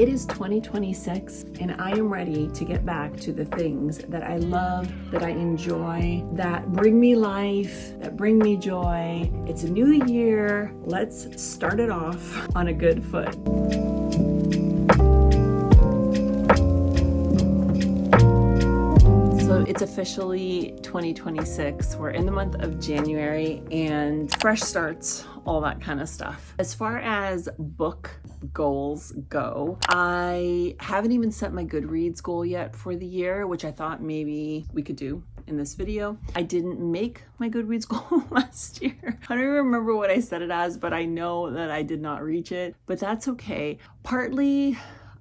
It is 2026 and I am ready to get back to the things that I love, that I enjoy, that bring me life, that bring me joy. It's a new year. Let's start it off on a good foot. So it's officially 2026. We're in the month of January and fresh starts, all that kind of stuff. As far as book goals go, I haven't even set my Goodreads goal yet for the year, which I thought maybe we could do in this video. I didn't make my Goodreads goal last year. I don't even remember what I set it as, but I know that I did not reach it, but that's okay. Partly,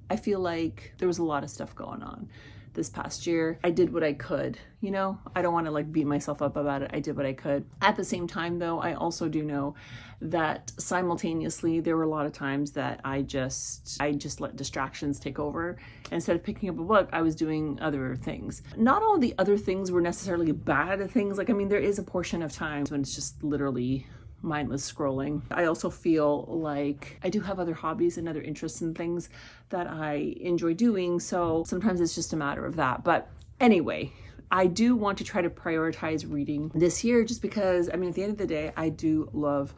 I feel like there was a lot of stuff going on this past year. I did what I could, you know? I don't want to like beat myself up about it. I did what I could. At the same time though, I also do know that simultaneously there were a lot of times that I just let distractions take over. Instead of picking up a book, I was doing other things. Not all the other things were necessarily bad things. Like, I mean, there is a portion of times when it's just literally mindless scrolling. I also feel like I do have other hobbies and other interests and things that I enjoy doing. So sometimes it's just a matter of that. But anyway, I do want to try to prioritize reading this year just because, I mean, at the end of the day, I do love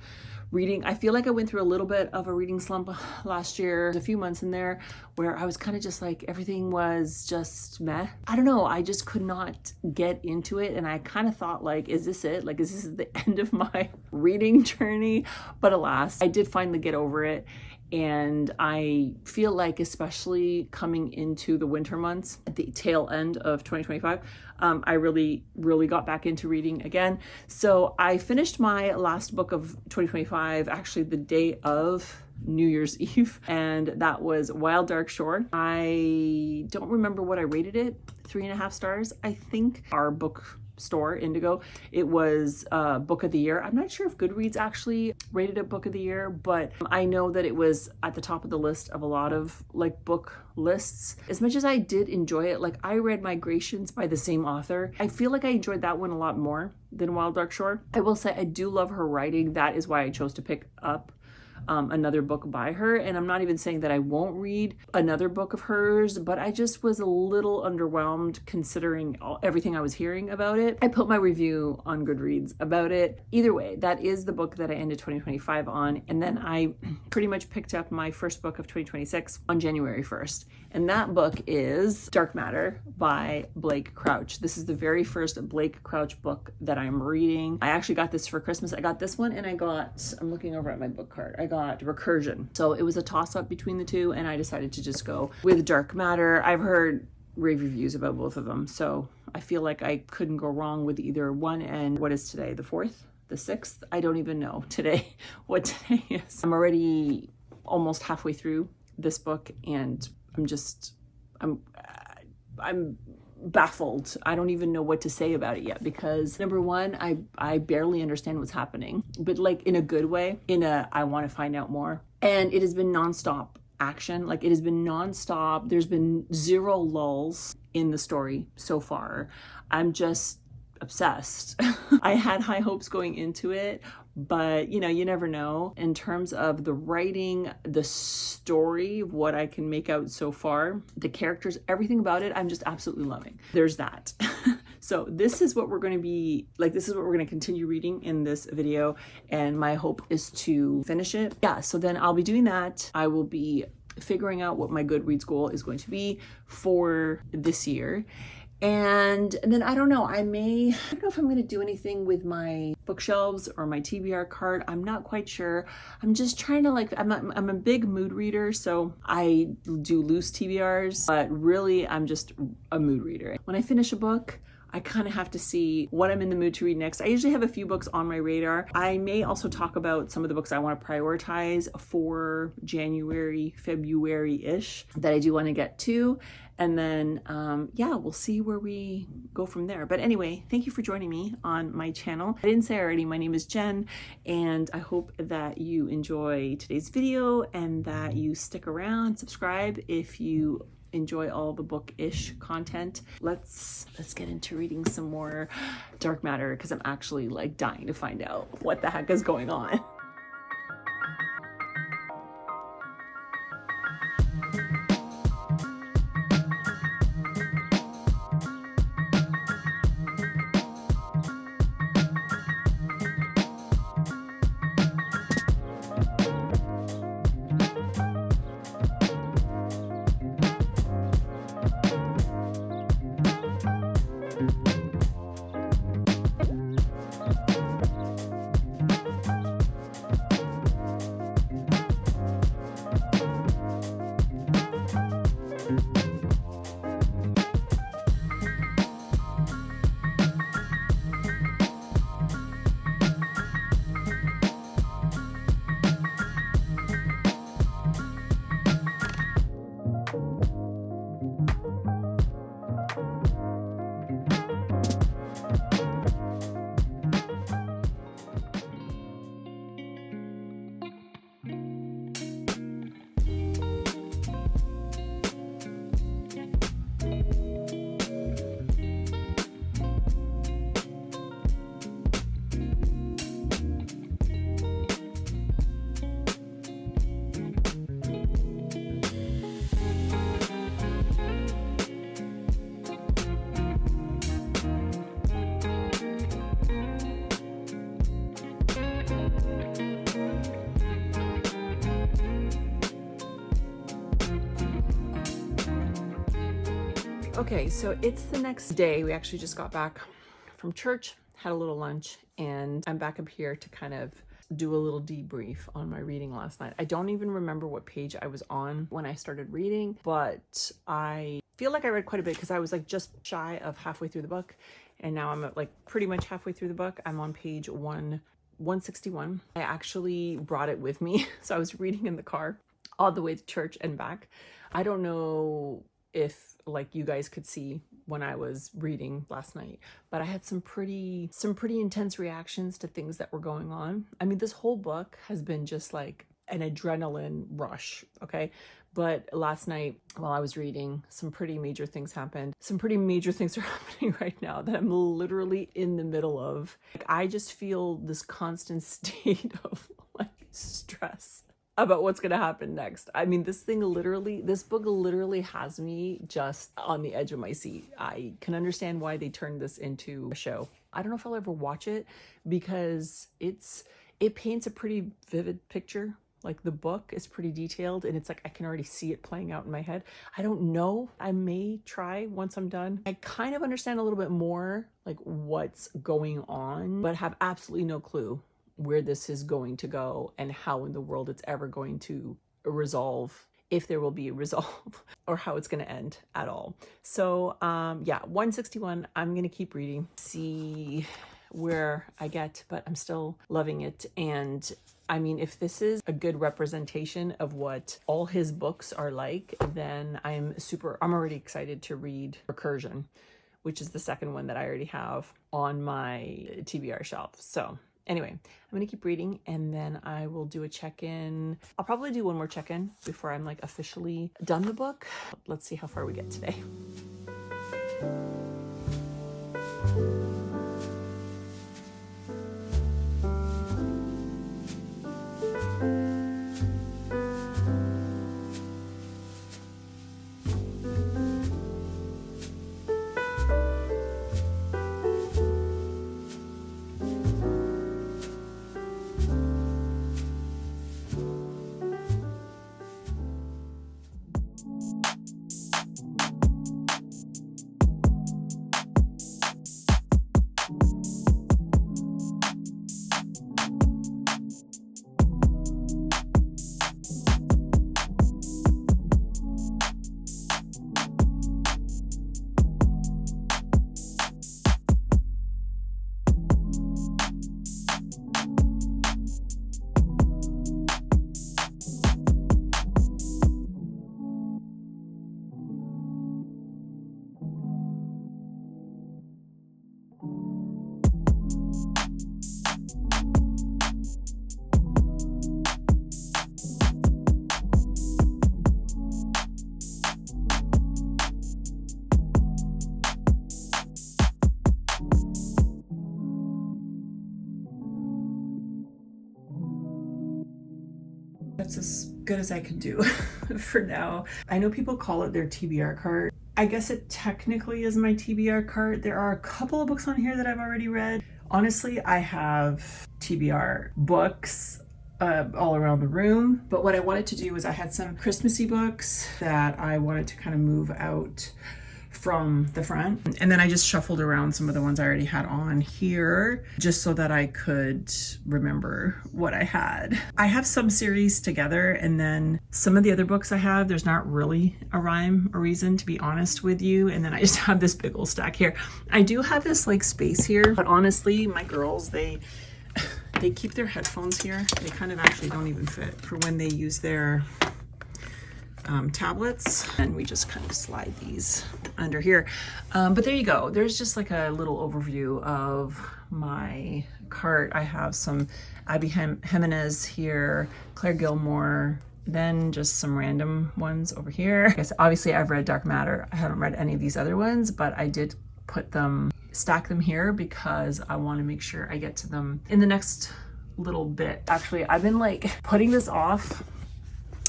reading. I feel like I went through a little bit of a reading slump last year. There's a few months in there where I was kind of just like, everything was just meh. I don't know. I just could not get into it. And I kind of thought like, is this it? Like, is this the end of my reading journey? But alas, I did finally get over it. And I feel like, especially coming into the winter months at the tail end of 2025, I really got back into reading again. So I finished my last book of 2025, actually the day of New Year's Eve, and that was Wild Dark Shore. I don't remember what I rated it, 3.5 stars, I think. Our book store, Indigo, it was book of the year. I'm not sure if Goodreads actually rated it book of the year, but I know that it was at the top of the list of a lot of like book lists. As much as I did enjoy it, like I read Migrations by the same author. I feel like I enjoyed that one a lot more than Wild Dark Shore. I will say I do love her writing. That is why I chose to pick up another book by her. And I'm not even saying that I won't read another book of hers, but I just was a little underwhelmed considering everything I was hearing about it. I put my review on Goodreads about it. Either way, that is the book that I ended 2025 on. And then I pretty much picked up my first book of 2026 on January 1st. And that book is Dark Matter by Blake Crouch. This is the very first Blake Crouch book that I'm reading. I actually got this for Christmas. I got this one and I'm looking over at my book cart. I got Recursion. So it was a toss up between the two and I decided to just go with Dark Matter. I've heard rave reviews about both of them. So I feel like I couldn't go wrong with either one. And what is today? The 4th? The 6th? I don't even know today what today is. I'm already almost halfway through this book and I'm baffled. I don't even know what to say about it yet because number one, I barely understand what's happening, but like in a good way, I want to find out more. And it has been nonstop action. Like it has been nonstop. There's been zero lulls in the story so far. I'm just obsessed. I had high hopes going into it, but you know, you never know. In terms of the writing, the story, what I can make out so far, the characters, everything about it, I'm just absolutely loving. There's that. So this is what we're going to be like, this is what we're going to continue reading in this video. And my hope is to finish it. Yeah. So then I'll be doing that. I will be figuring out what my Goodreads goal is going to be for this year. And then I don't know, I don't know if I'm going to do anything with my bookshelves or my TBR cart. I'm not quite sure. I'm just trying to like, I'm a big mood reader, so I do loose TBRs, but really I'm just a mood reader. When I finish a book, I kind of have to see what I'm in the mood to read next. I usually have a few books on my radar. I may also talk about some of the books I want to prioritize for January, February-ish that I do want to get to. And then, yeah, we'll see where we go from there. But anyway, thank you for joining me on my channel. I didn't say already, my name is Jen, and I hope that you enjoy today's video and that you stick around, subscribe if you enjoy all the book-ish content. Let's get into reading some more Dark Matter because I'm actually like dying to find out what the heck is going on. Okay, so it's the next day. We actually just got back from church, had a little lunch, and I'm back up here to kind of do a little debrief on my reading last night. I don't even remember what page I was on when I started reading, but I feel like I read quite a bit because I was like just shy of halfway through the book, and now I'm at like pretty much halfway through the book. I'm on page 161. I actually brought it with me, so I was reading in the car all the way to church and back. I don't know if like you guys could see when I was reading last night, but I had some pretty intense reactions to things that were going on. I mean, this whole book has been just like an adrenaline rush, okay? But last night while I was reading, some pretty major things happened. Some pretty major things are happening right now that I'm literally in the middle of. Like, I just feel this constant state of like stress about what's gonna happen next. I mean, this book literally has me just on the edge of my seat. I can understand why they turned this into a show. I don't know if I'll ever watch it because it paints a pretty vivid picture. Like, the book is pretty detailed and it's like I can already see it playing out in my head. I don't know. I may try once I'm done. I kind of understand a little bit more like what's going on, but have absolutely no clue where this is going to go and how in the world it's ever going to resolve, if there will be a resolve, or how it's going to end at all. So yeah, 161, I'm going to keep reading, see where I get, but I'm still loving it. And I mean, if this is a good representation of what all his books are like, then I'm already excited to read Recursion, which is the second one that I already have on my TBR shelf. So anyway, I'm going to keep reading and then I will do a check-in. I'll probably do one more check-in before I'm like officially done the book. Let's see how far we get today. That's as good as I can do for now. I know people call it their TBR cart. I guess it technically is my TBR cart. There are a couple of books on here that I've already read. Honestly, I have TBR books all around the room. But what I wanted to do was I had some Christmassy books that I wanted to kind of move out from the front. And then I just shuffled around some of the ones I already had on here just so that I could remember what I had. I have some series together, and then some of the other books I have, there's not really a rhyme or reason, to be honest with you. And then I just have this big old stack here. I do have this like space here, but honestly, my girls, they keep their headphones here. They kind of actually don't even fit for when they use their tablets, and we just kind of slide these under here. But there you go. There's just like a little overview of my cart. I have some Abby Jimenez here, Claire Gilmore, then just some random ones over here. I guess obviously I've read Dark Matter. I haven't read any of these other ones, but I did stack them here because I want to make sure I get to them in the next little bit. Actually, I've been like putting this off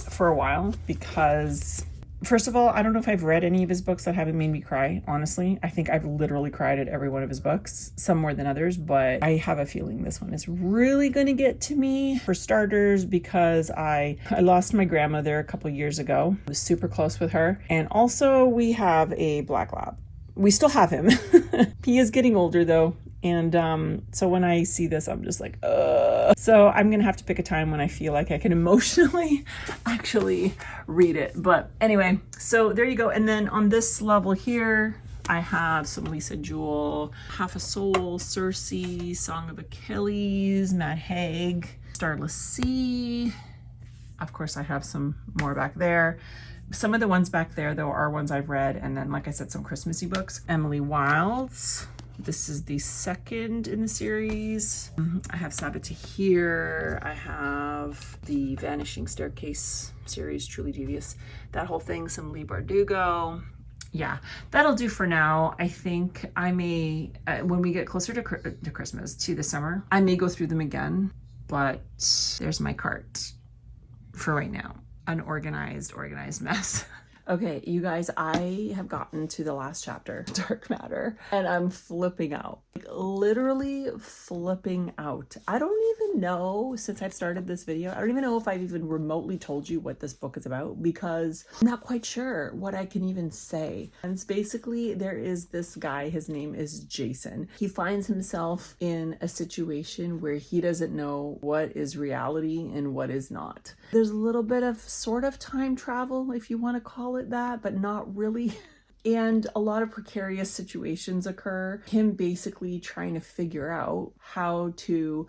for a while because First of all, I don't know if I've read any of his books that haven't made me cry, honestly. I think I've literally cried at every one of his books, some more than others, but I have a feeling this one is really going to get to me. For starters, because I lost my grandmother a couple years ago. I was super close with her. And also we have a black lab. We still have him. He is getting older though. And so when I see this, I'm just like, ugh. So I'm going to have to pick a time when I feel like I can emotionally actually read it. But anyway, so there you go. And then on this level here, I have some Lisa Jewell, Half a Soul, Circe, Song of Achilles, Matt Haig, Starless Sea. Of course, I have some more back there. Some of the ones back there, though, are ones I've read. And then, like I said, some Christmassy books. Emily Wilde's. This is the second in the series. I have Sabbatahir. I have the Vanishing Staircase series, Truly Devious. That whole thing, some Leigh Bardugo. Yeah, that'll do for now. I think I may, when we get closer to Christmas, to the summer, I may go through them again. But there's my cart for right now. Unorganized, organized mess. Okay, you guys, I have gotten to the last chapter, Dark Matter, and I'm flipping out. Like, literally flipping out. I don't even know, since I've started this video, I don't even know if I've even remotely told you what this book is about, because I'm not quite sure what I can even say. And it's basically, there is this guy, his name is Jason. He finds himself in a situation where he doesn't know what is reality and what is not. There's a little bit of sort of time travel, if you want to call it that, but not really. And a lot of precarious situations occur. Him basically trying to figure out how to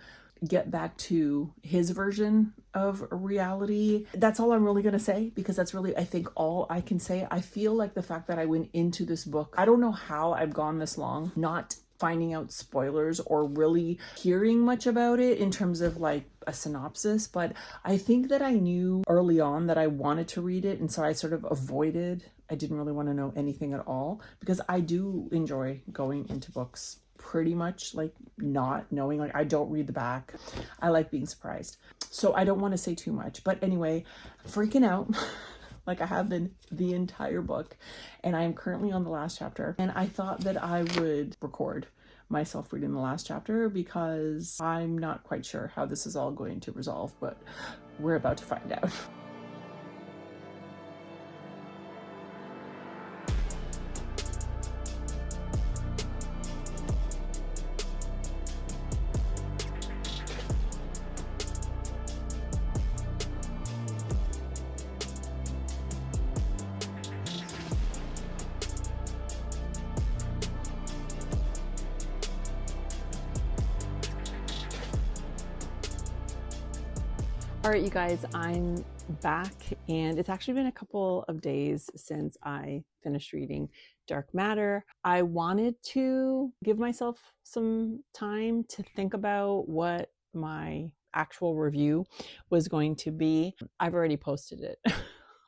get back to his version of reality. That's all I'm really going to say, because that's really, I think, all I can say. I feel like the fact that I went into this book, I don't know how I've gone this long not finding out spoilers or really hearing much about it in terms of like a synopsis, but I think that I knew early on that I wanted to read it, and so I sort of avoided. I didn't really want to know anything at all, because I do enjoy going into books pretty much like not knowing. Like, I don't read the back. I like being surprised, so I don't want to say too much. But anyway, freaking out like I have been the entire book, and I am currently on the last chapter, and I thought that I would record myself reading the last chapter, because I'm not quite sure how this is all going to resolve, but we're about to find out. All right, you guys, I'm back, and it's actually been a couple of days since I finished reading Dark Matter. I wanted to give myself some time to think about what my actual review was going to be. I've already posted it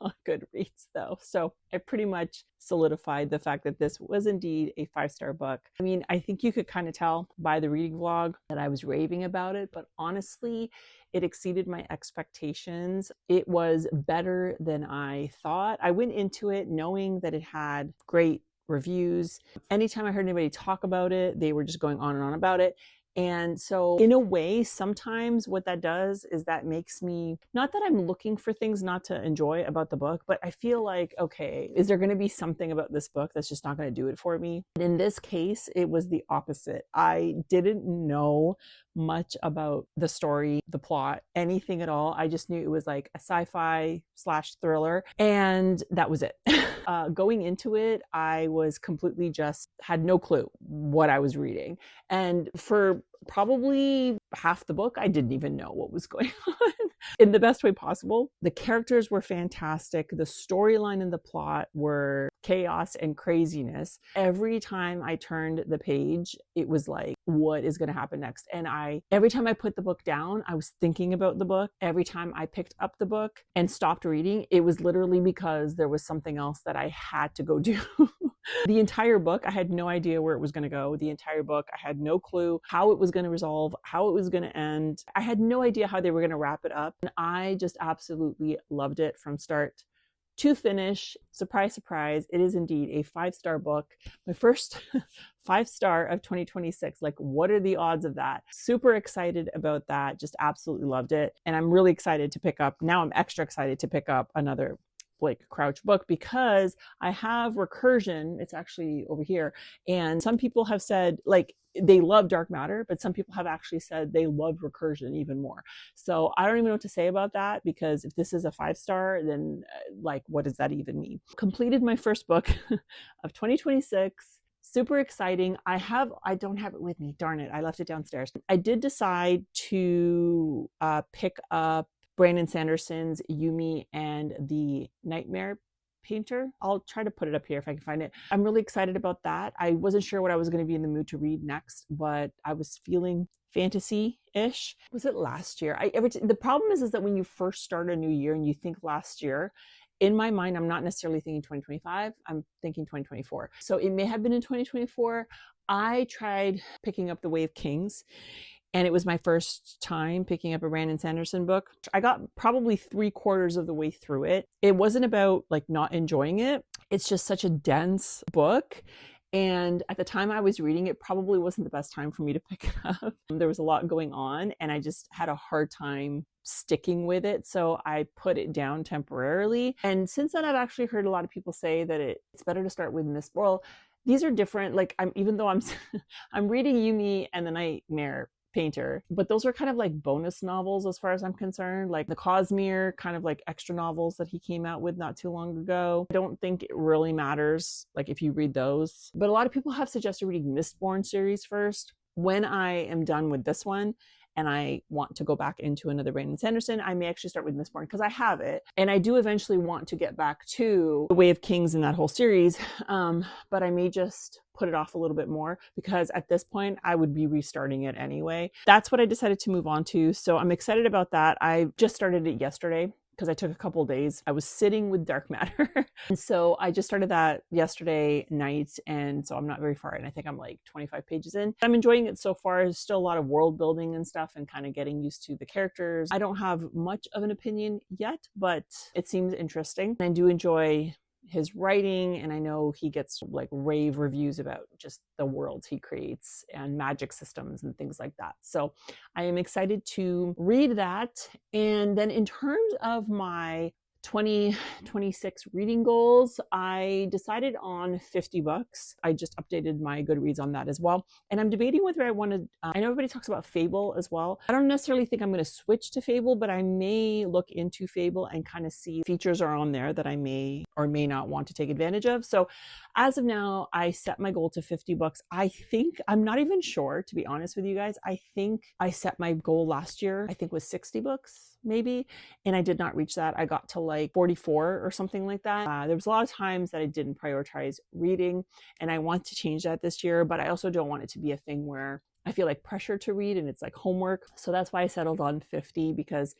on Goodreads though, so I pretty much solidified the fact that this was indeed a 5-star book. I mean, I think you could kind of tell by the reading vlog that I was raving about it, but honestly, it exceeded my expectations. It was better than I thought. I went into it knowing that it had great reviews. Anytime I heard anybody talk about it, they were just going on and on about it. And so in a way, sometimes what that does is that makes me, not that I'm looking for things not to enjoy about the book, but I feel like, okay, is there going to be something about this book that's just not going to do it for me? And in this case, it was the opposite. I didn't know much about the story, the plot, anything at all. I just knew it was like a sci-fi / thriller, and that was it. Going into it, I was completely just had no clue what I was reading. And for probably half the book, I didn't even know what was going on in the best way possible. The characters were fantastic. The storyline and the plot were chaos and craziness. Every time I turned the page, it was like, what is going to happen next? And every time I put the book down, I was thinking about the book. Every time I picked up the book and stopped reading, it was literally because there was something else that I had to go do. The entire book, I had no idea where it was going to go. The entire book, I had no clue how it was going to resolve, how it was going to end. I had no idea how they were going to wrap it up. And I just absolutely loved it from start to finish. Surprise, surprise, it is indeed a 5-star book. My first 5-star of 2026. Like, what are the odds of that? Super excited about that. Just absolutely loved it. And I'm really excited to pick up, now I'm extra excited to pick up another Blake Crouch book because I have Recursion. It's actually over here. And some people have said, like, they love Dark Matter, but some people have actually said they love Recursion even more. So I don't even know what to say about that, because if this is a 5-star, then like, what does that even mean? Completed my first book of 2026. Super exciting. I don't have it with me. Darn it. I left it downstairs. I did decide to pick up Brandon Sanderson's Yumi and the Nightmare Painter. I'll try to put it up here if I can find it. I'm really excited about that. I wasn't sure what I was going to be in the mood to read next, but I was feeling fantasy-ish. Was it last year? The problem is that when you first start a new year and you think last year, in my mind, I'm not necessarily thinking 2025. I'm thinking 2024. So it may have been in 2024. I tried picking up The Way of Kings, and it was my first time picking up a Brandon Sanderson book. I got probably 3/4 of the way through it. It wasn't about like not enjoying it. It's just such a dense book. And at the time I was reading it, probably wasn't the best time for me to pick it up. There was a lot going on and I just had a hard time sticking with it. So I put it down temporarily. And since then, I've actually heard a lot of people say that it's better to start with this. Well, these are different. Like even though I'm reading Yumi and the Nightmare Painter, but those are kind of like bonus novels as far as I'm concerned, like the Cosmere kind of like extra novels that he came out with not too long ago. I don't think it really matters like if you read those, but a lot of people have suggested reading Mistborn series first. When I am done with this one and I want to go back into another Brandon Sanderson, I may actually start with Mistborn because I have it. And I do eventually want to get back to The Way of Kings in that whole series. But I may just put it off a little bit more because at this point I would be restarting it anyway. That's what I decided to move on to. So I'm excited about that. I just started it yesterday because I took a couple of days. I was sitting with Dark Matter. And so I just started that yesterday night. And so I'm not very far in. I think I'm like 25 pages in. I'm enjoying it so far. There's still a lot of world building and stuff and kind of getting used to the characters. I don't have much of an opinion yet, but it seems interesting. I do enjoy his writing, and I know he gets like rave reviews about just the worlds he creates and magic systems and things like that. So I am excited to read that. And then in terms of my 2026 reading goals, I decided on 50 books. I just updated my Goodreads on that as well. And I'm debating whether I want to, I know everybody talks about Fable as well. I don't necessarily think I'm going to switch to Fable, but I may look into Fable and kind of see features are on there that I may or may not want to take advantage of. So as of now, I set my goal to 50 books. I think, I'm not even sure, to be honest with you guys. I think I set my goal last year, I think was 60 books maybe, and I did not reach that. I got to like 44 or something like that. There was a lot of times that I didn't prioritize reading, and I want to change that this year, but I also don't want it to be a thing where I feel like pressure to read and it's like homework. So that's why I settled on 50 because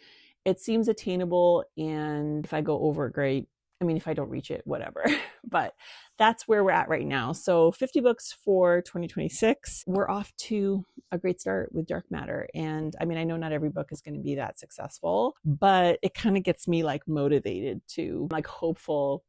it seems attainable, and if I go over, great. I mean, if I don't reach it, whatever. But that's where we're at right now. So 50 books for 2026. We're off to a great start with Dark Matter. And I mean, I know not every book is going to be that successful, but it kind of gets me like motivated to like hopeful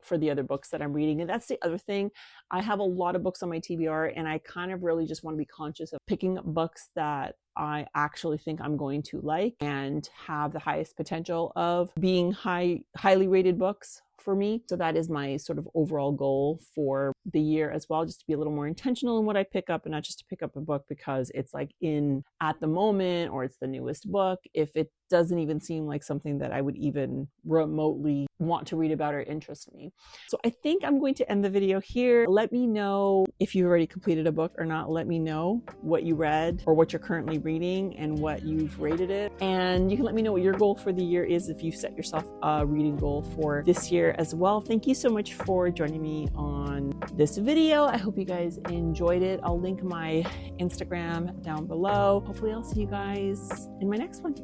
for the other books that I'm reading. And that's the other thing. I have a lot of books on my TBR, and I kind of really just want to be conscious of picking up books that I actually think I'm going to like and have the highest potential of being highly rated books for me. So that is my sort of overall goal for the year as well, just to be a little more intentional in what I pick up and not just to pick up a book because it's like in at the moment or it's the newest book. If it doesn't even seem like something that I would even remotely want to read about or interest me. So I think I'm going to end the video here. Let me know if you already completed a book or not. Let me know what you read or what you're currently reading and what you've rated it. And you can let me know what your goal for the year is if you set yourself a reading goal for this year as well. Thank you so much for joining me on this video. I hope you guys enjoyed it. I'll link my Instagram down below. Hopefully I'll see you guys in my next one.